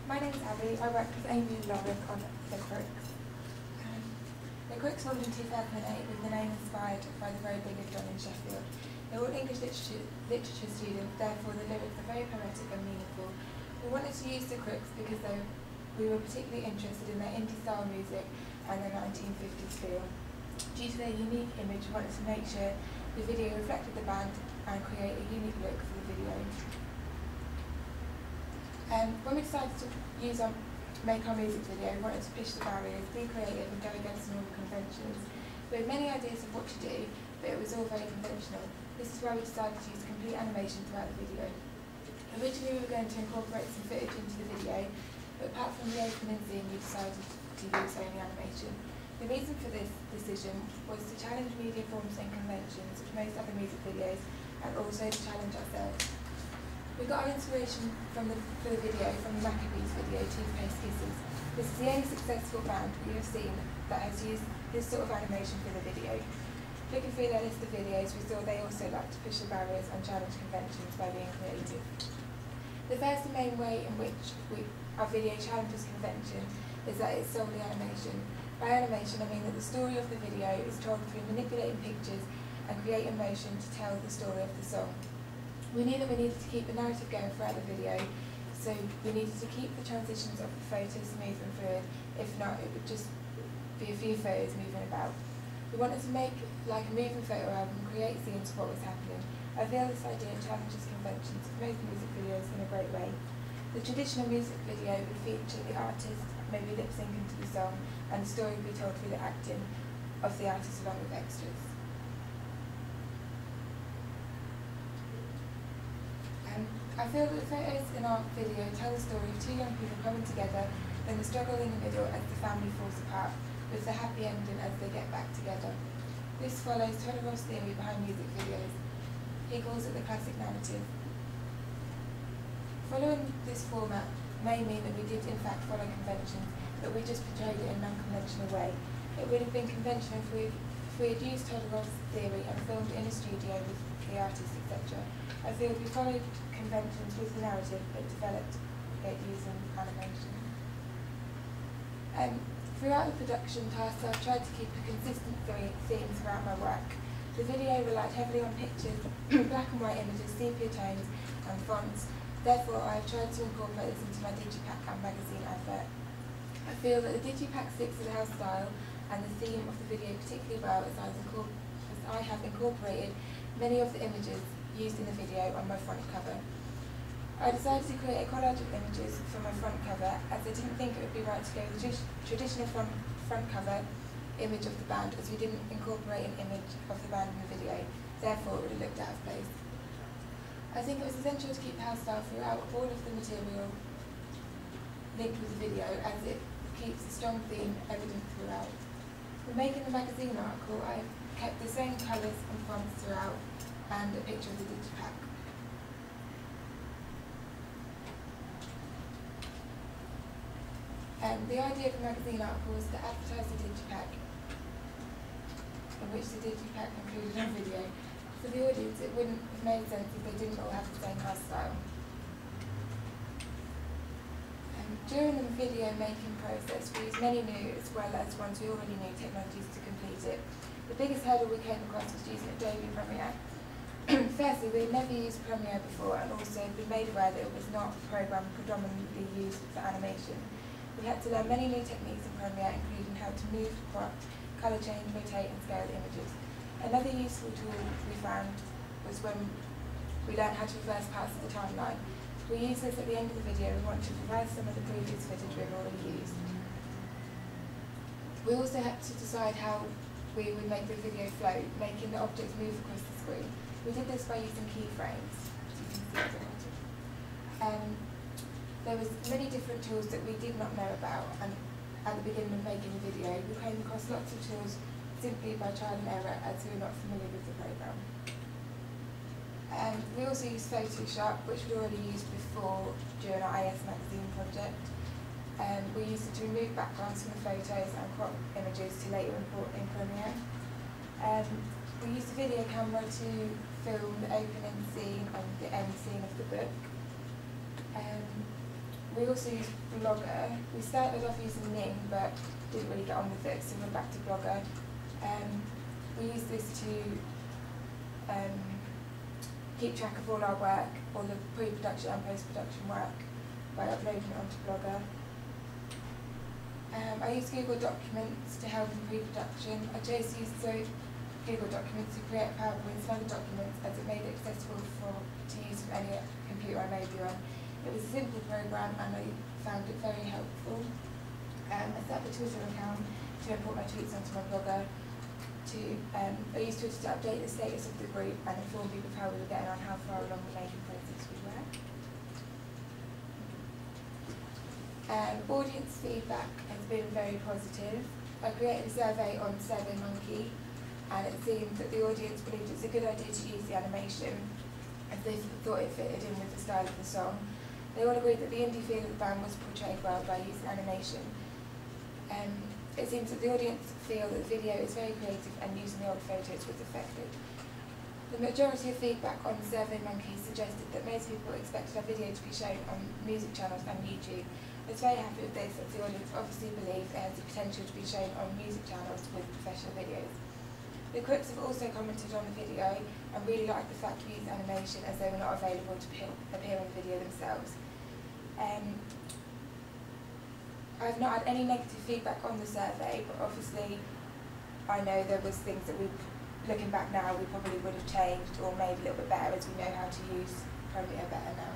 My name is Abby. I work with Amy and Lauren on The Crooks. The Crooks formed in 2008 with the name inspired by the very big John in Sheffield. They're all English literature students, therefore the lyrics are very poetic and meaningful. We wanted to use The Crooks because we were particularly interested in their indie-style music and their 1950s feel. Due to their unique image, we wanted to make sure the video reflected the band and create a unique look for the video. When we decided to make our music video, we wanted to push the barriers, be creative and go against normal conventions. We had many ideas of what to do, but it was all very conventional. This is why we decided to use complete animation throughout the video. Originally we were going to incorporate some footage into the video, but apart from the opening scene we decided to use only animation. The reason for this decision was to challenge media forms and conventions, which most other music videos, and also to challenge ourselves. We got our inspiration for the video from the Maccabees video, Toothpaste Kisses. This is the only successful band we have seen that has used this sort of animation for the video. Looking through their list of videos, we saw they also like to push the barriers and challenge conventions by being creative. The first and main way in which our video challenges convention is that it's solely animation. By animation, I mean that the story of the video is told through manipulating pictures and create emotion to tell the story of the song. We knew that we needed to keep the narrative going throughout the video, so we needed to keep the transitions of the photos smooth and fluid. If not, it would just be a few photos moving about. We wanted to make like a moving photo album, create scenes of what was happening. I feel this idea challenges conventions of most music videos in a great way. The traditional music video would feature the artist maybe lip syncing to the song, and the story would be told through the acting of the artist along with extras. I feel that the photos in our video tell the story of two young people coming together, then the struggle in the middle as the family falls apart, with the happy ending as they get back together. This follows Todorow's theory behind music videos. He calls it the classic narrative. Following this format may mean that we did in fact follow conventions, but we just portrayed it in an unconventional way. It would have been conventional if we had used Todorow's theory and filmed in a studio with the artist, etc. I feel we followed conventions with the narrative, but developed it using animation. Throughout the production task, I've tried to keep a consistent theme throughout my work. The video relied heavily on pictures, black and white images, sepia tones and fonts. Therefore, I have tried to incorporate this into my digipack and magazine advert. I feel that the digipack sticks to the house style and the theme of the video particularly well as I have incorporated many of the images used in the video on my front cover. I decided to create a collage of images for my front cover as I didn't think it would be right to go with the traditional front cover image of the band, as we didn't incorporate an image of the band in the video, therefore it would have looked out of place. I think it was essential to keep the house style throughout all of the material linked with the video, as it keeps a strong theme evident throughout. When making the magazine article, I kept the same colours and fonts throughout and a picture of the digipack. The idea of the magazine article was to advertise the digipack, in which the digipack included a video. For the audience, it wouldn't have made sense if they didn't all have the same hairstyle. During the video making process, we used many new as well as ones we already knew technologies to complete it. The biggest hurdle we came across was using Adobe Premiere. Firstly, we had never used Premiere before and also been made aware that it was not a program predominantly used for animation. We had to learn many new techniques in Premiere, including how to move, crop, colour change, rotate and scale the images. Another useful tool we found was when we learned how to reverse parts of the timeline. We use this at the end of the video. We want to revise some of the previous footage we've already used. We also had to decide how we would make the video flow, making the objects move across the screen. We did this by using keyframes, as you can see at the bottom. There was many different tools that we did not know about, and at the beginning of making the video, we came across lots of tools simply by trial and error, as we were not familiar with the program. We also used Photoshop, which we'd already used before during our IS magazine project. We used it to remove backgrounds from the photos and crop images to later import in Premiere. We used the video camera to film the opening scene and the end scene of the book. We also use Blogger. We started off using Ning, but didn't really get on with it, so we're back to Blogger. We use this to keep track of all our work, all the pre-production and post-production work, by uploading it onto Blogger. I use Google Documents to help in pre-production. I chose to use Google Documents to create PowerPoints and other documents, as it made it accessible to use from any computer I may be on. It was a simple program and I found it very helpful. I set up a Twitter account to import my tweets onto my Blogger. I used Twitter to update the status of the group and inform people of how we were getting on, how far along the making process we were. Audience feedback has been very positive. I created a survey on SurveyMonkey, and it seemed that the audience believed it's a good idea to use the animation if they thought it fitted in with the style of the song. They all agreed that the indie feel of the band was portrayed well by using animation. It seems that the audience feel that the video is very creative and using the old photos was effective. The majority of feedback on SurveyMonkey suggested that most people expected our video to be shown on music channels and YouTube. I was very happy with this, as the audience obviously believed it has the potential to be shown on music channels with professional videos. The critics have also commented on the video and really liked the fact we used animation, as they were not available to appear on the video themselves. I've not had any negative feedback on the survey, but obviously I know there was things that looking back now, we probably would have changed or made a little bit better, as we know how to use Premiere better now.